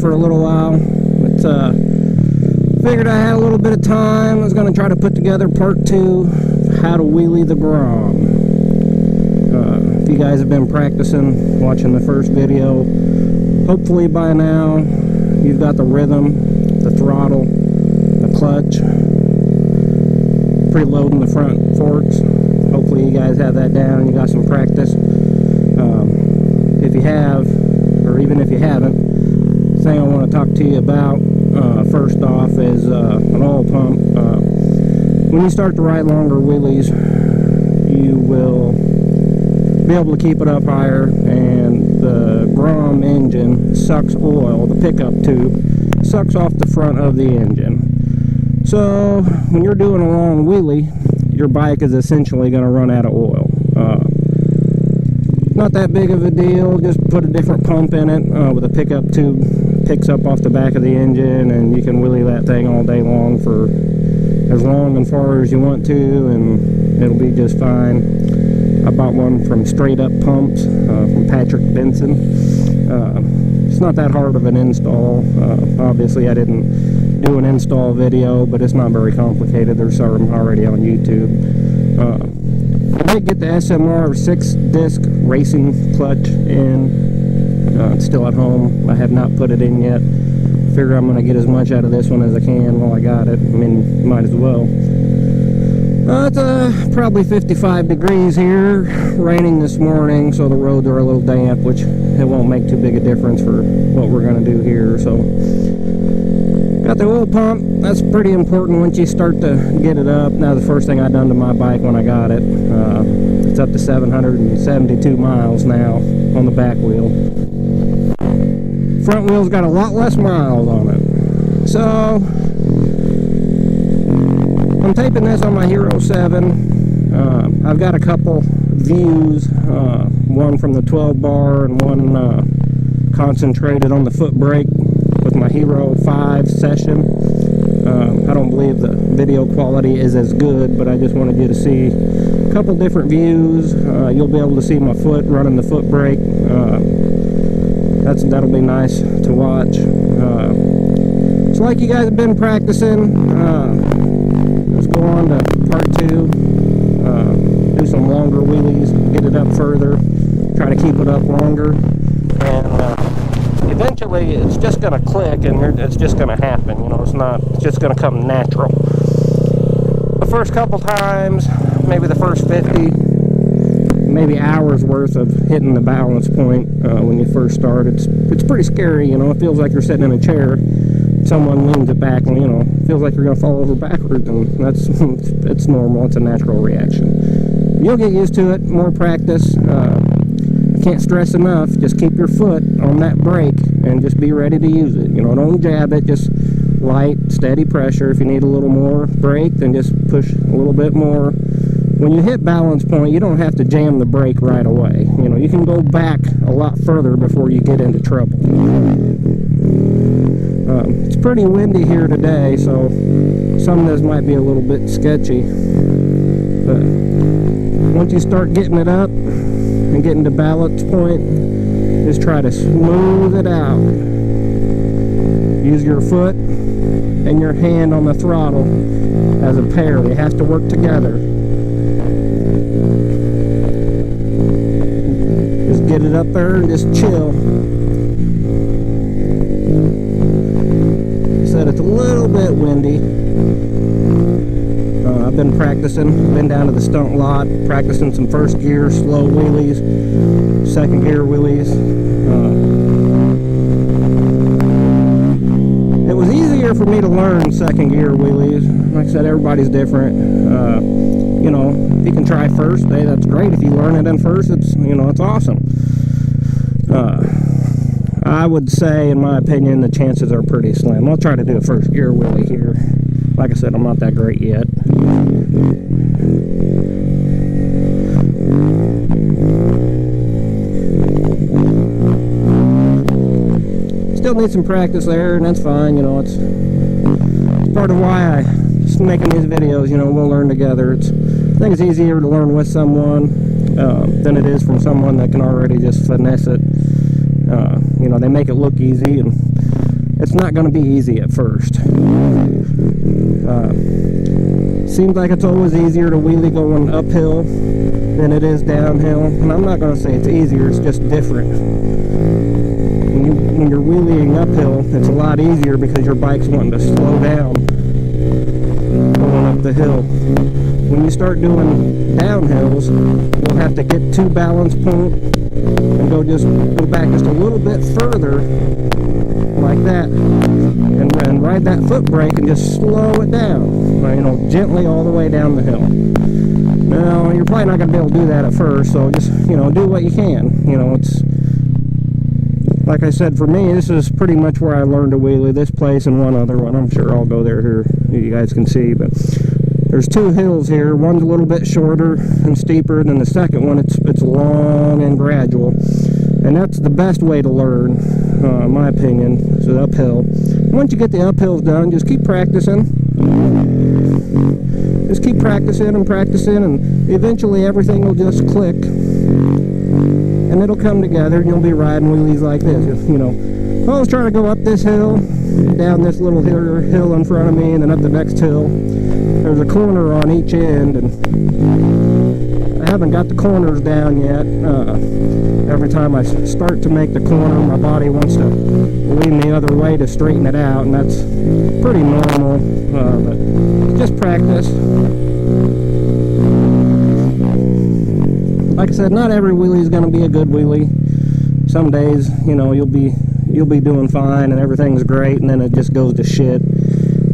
for a little while, but figured I had a little bit of time. I was going to try to put together part 2, how to wheelie the grom. If you guys have been practicing, watching the first video, hopefully by now you've got the rhythm, the throttle, the clutch, preloading the front forks. Hopefully you guys have that down, you got some practice. If you have, or even if you haven't, the thing I want to talk to you about first off is an oil pump. When you start to ride longer wheelies, you will be able to keep it up higher, and the grom engine sucks oil. The pickup tube sucks off the front of the engine. So when you're doing a long wheelie, your bike is essentially going to run out of oil. Not that big of a deal. Just put a different pump in it with a pickup tube, picks up off the back of the engine, and you can wheelie that thing all day long for as long and far as you want to, and it'll be just fine. I bought one from Straight Up Pumps from Patrick Benson. It's not that hard of an install. Obviously I didn't do an install video, but it's not very complicated. There's some already on YouTube. I did get the SMR 6-disc racing clutch in. It's still at home. I have not put it in yet. Figure I'm going to get as much out of this one as I can while I got it. I mean, might as well. It's probably 55 degrees here. Raining this morning, so the roads are a little damp, which it won't make too big a difference for what we're going to do here. So, got the oil pump. That's pretty important once you start to get it up. Now, the first thing I done to my bike when I got it, it's up to 772 miles now on the back wheel. Front wheel's got a lot less miles on it. So I'm taping this on my Hero 7. I've got a couple views, one from the 12 bar and one concentrated on the foot brake with my Hero 5 session. I don't believe the video quality is as good, but I just wanted you to see a couple different views. You'll be able to see my foot running the foot brake. That'll be nice to watch. So like you guys have been practicing, let's go on to part 2. Do some longer wheelies, get it up further, try to keep it up longer, and eventually it's just going to click, and it's just going to happen. You know, it's just going to come natural. The first couple times, maybe the first 50, maybe hours worth of hitting the balance point when you first start. It's pretty scary, you know. It feels like you're sitting in a chair, someone leans it back, and you know, it feels like you're gonna fall over backwards, and that's it's normal. It's a natural reaction. You'll get used to it. More practice. I can't stress enough, just keep your foot on that brake and just be ready to use it. You know, don't jab it, just light, steady pressure. If you need a little more brake, then just push a little bit more. When you hit balance point, you don't have to jam the brake right away. You know, you can go back a lot further before you get into trouble. It's pretty windy here today, so some of this might be a little bit sketchy. But once you start getting it up and getting to balance point, just try to smooth it out. Use your foot and your hand on the throttle as a pair. They have to work together. Just get it up there and just chill. Said it's a little bit windy. I've been practicing, been down to the stunt lot, practicing some first gear slow wheelies, second gear wheelies. It was easier for me to learn second gear wheelies. Like I said, everybody's different. You know, if you can try first, hey, that's great. If you learn it in first, it's awesome. I would say, in my opinion, the chances are pretty slim. I'll try to do a first gear wheelie here. Like I said, I'm not that great yet. Still need some practice there, and that's fine. You know, it's part of why I'm just making these videos. You know, we'll learn together. I think it's easier to learn with someone than it is from someone that can already just finesse it. You know, they make it look easy, and it's not going to be easy at first. Seems like it's always easier to wheelie going uphill than it is downhill, and I'm not going to say it's easier, it's just different. When you're wheeling uphill, it's a lot easier because your bike's wanting to slow down going up the hill. When you start doing downhills, you'll have to get to balance point and go back just a little bit further like that, and ride that foot brake and just slow it down, you know, gently all the way down the hill. Now, you're probably not going to be able to do that at first, so just, you know, do what you can. You know, it's like I said, for me, this is pretty much where I learned to wheelie, this place and one other one. I'm sure I'll go there here, you guys can see, but there's two hills here. One's a little bit shorter and steeper than the second one. It's long and gradual, and that's the best way to learn, in my opinion, is uphill. Once you get the uphills done, just keep practicing. Just keep practicing and practicing, and eventually everything will just click, and it'll come together, and you'll be riding wheelies like this. You know, I was trying to go up this hill, down this little hill in front of me, and then up the next hill. There's a corner on each end, and I haven't got the corners down yet. Every time I start to make the corner, my body wants to lean the other way to straighten it out, and that's pretty normal, but just practice. Like I said, not every wheelie is going to be a good wheelie. Some days, you know, you'll be doing fine and everything's great, and then it just goes to shit.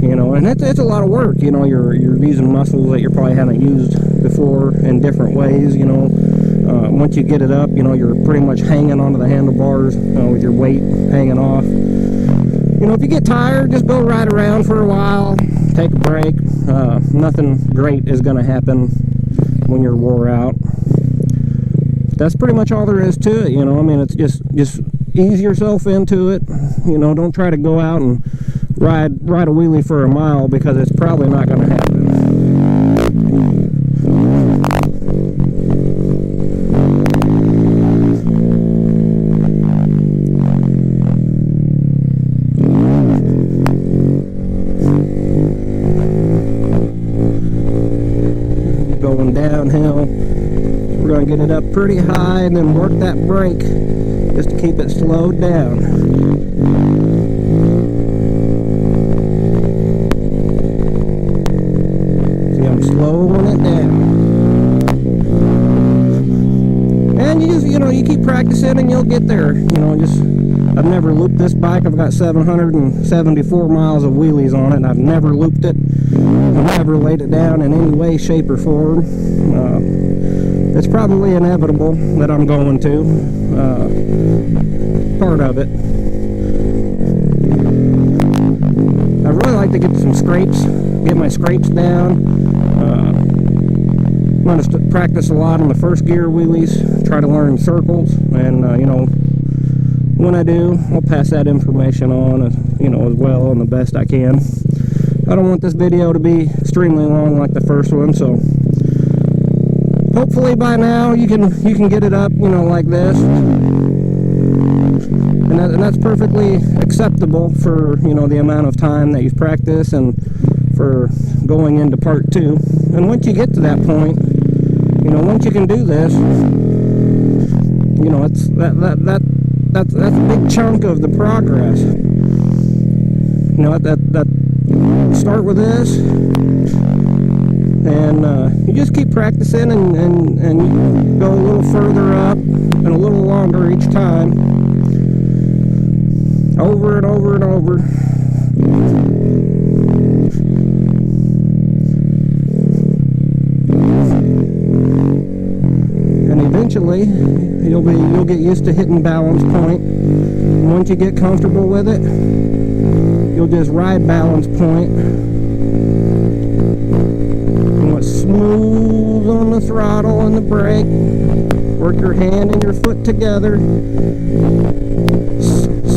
You know, and it's a lot of work. You know, you're using muscles that you probably haven't used before in different ways. You know, once you get it up, you know, you're pretty much hanging onto the handlebars with your weight hanging off. You know, if you get tired, just go ride around for a while, take a break. Nothing great is going to happen when you're wore out. That's pretty much all there is to it. You know, I mean, it's just ease yourself into it. You know, don't try to go out and ride a wheelie for a mile, because it's probably not going to happen. Going downhill, we're going to get it up pretty high and then work that brake just to keep it slowed down. Slowing it down, and you keep practicing and you'll get there. You know, I've never looped this bike. I've got 774 miles of wheelies on it, and I've never looped it. I've never laid it down in any way, shape, or form. It's probably inevitable that I'm going to. Part of it. I'd really like to get some scrapes, get my scrapes down. I'm going to practice a lot on the first gear wheelies, try to learn circles, and you know, when I do, I'll pass that information on, you know, as well, and the best I can. I don't want this video to be extremely long like the first one, so hopefully by now you can get it up, you know, like this, and that's perfectly acceptable for, you know, the amount of time that you've practiced and for going into part 2. And once you get to that point, you know, once you can do this, you know, that's a big chunk of the progress. You know, that start with this, and you just keep practicing, and you go a little further up and a little longer each time, over and over and over. And eventually you'll get used to hitting balance point. Once you get comfortable with it, you'll just ride balance point. You want smooth on the throttle and the brake. Work your hand and your foot together.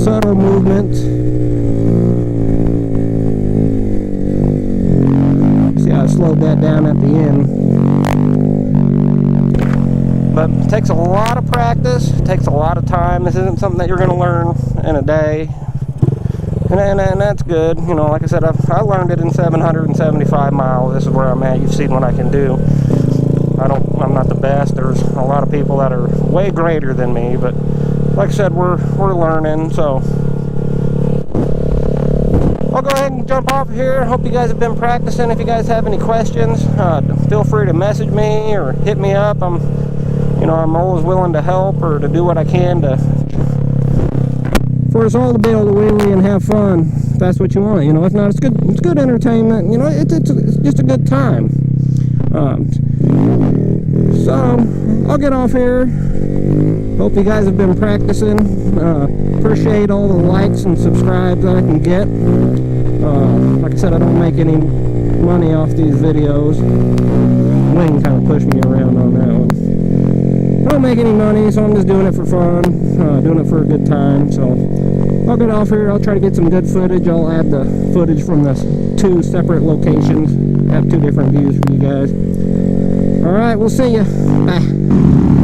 Subtle movement. See how I slowed that down at the end. But it takes a lot of practice, it takes a lot of time. This isn't something that you're going to learn in a day. And that's good. You know, like I said, I learned it in 775 miles. This is where I'm at. You've seen what I can do. I'm not the best. There's a lot of people that are way greater than me, but like I said, we're learning. So I'll go ahead and jump off here. Hope you guys have been practicing. If you guys have any questions, feel free to message me or hit me up. I'm always willing to help or to do what I can for us all to be able to wheelie and have fun. If that's what you want. You know, if not, it's good entertainment. You know, it's just a good time. So I'll get off here. Hope you guys have been practicing. Appreciate all the likes and subscribes that I can get. Like I said, I don't make any money off these videos. Wayne kind of pushed me around on that one. I don't make any money, so I'm just doing it for fun, doing it for a good time. So I'll get off here. I'll try to get some good footage. I'll add the footage from the 2 separate locations. Have 2 different views for you guys. All right, we'll see you. Bye.